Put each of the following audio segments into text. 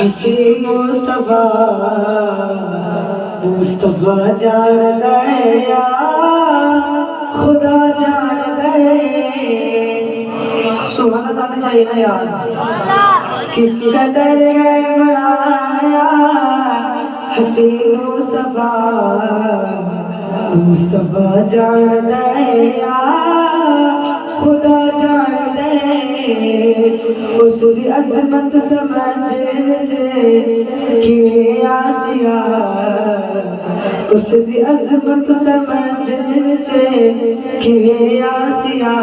हसी मुस्तफा मुस्तफा जान गया खुदा जान गए। सुभान अल्लाह आना चाहिए ना यार। किस कदर बनाया हसी मुस्तफा मुस्तफा जान गया खुदा जान गए। उसकी अजमत समझ कि आसिया उसकी अजमत समझ कि आसिया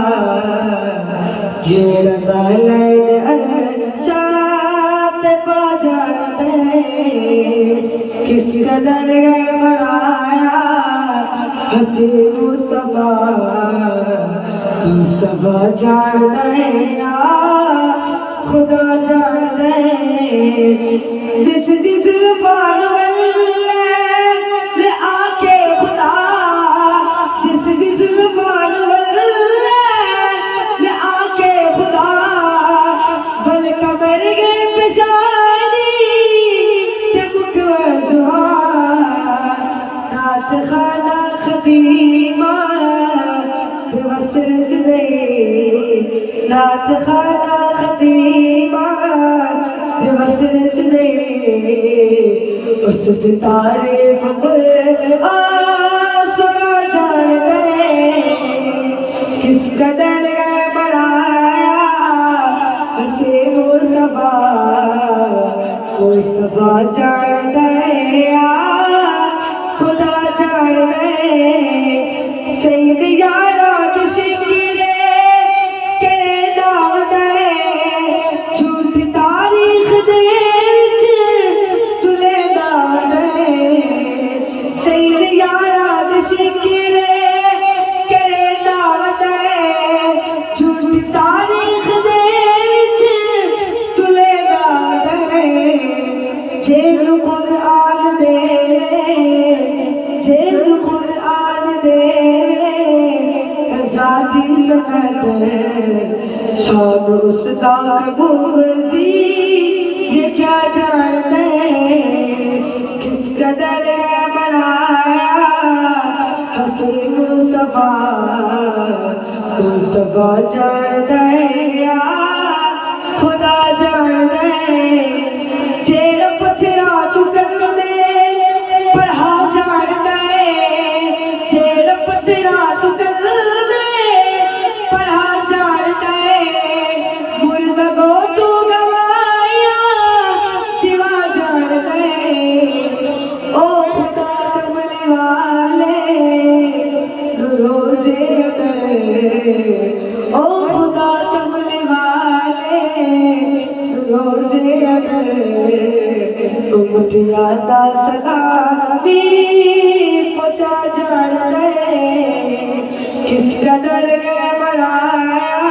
जेड़ शात बाजार किस कदर बनाया हसी मुस्तफा मुस्तफा जान गया खुदा जान गए। जिस बार ले आके खुदा जिस बार ले आके खुदा बल कबर गए पेशानी ते मुकवा नात खाना खदीमा वसरज नहीं नात खाना खदीमा वसरज नहीं उस तारीफ आसरा जान गए। किस कदर बढ़ाया हसी मुस्तफा मुस्तफा जान गया खुदा जान गए। सईद यारा किशकिरे के दावत झूठ तारीख दे तुले दावत सईद यारा किशकिरे के दावत झूठ तारीख दे तुले दावत जेल कुरान दे जेल कुरान दे जाती सनत शान उसका मुर्जी ये क्या जानते किस कदर बनाया हसी मुस्तफा मुस्तफा जान गया खुदा जान गए। जेल पथरा तू कर में पढ़ा जान गए जेल पथरा तू कर में पढ़ा जान गए। मुर्दा को तू गवाया दिवा जान गए। ओ खुदा कमले वाले रोजे ओ खुदा कमले वाले रोजे अगर उम्मतिया का सलामी पहुंचा जान गए। किस कदर बनाया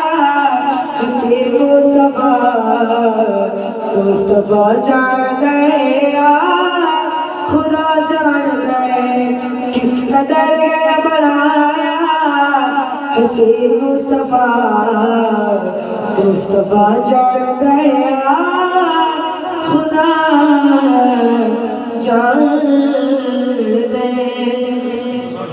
हसी मुस्तफा मुस्तफा जान गया खुदा जान गए। किस कदर बनाया हसी मुस्तफा मुस्तफा जान गया खुदा जान गए।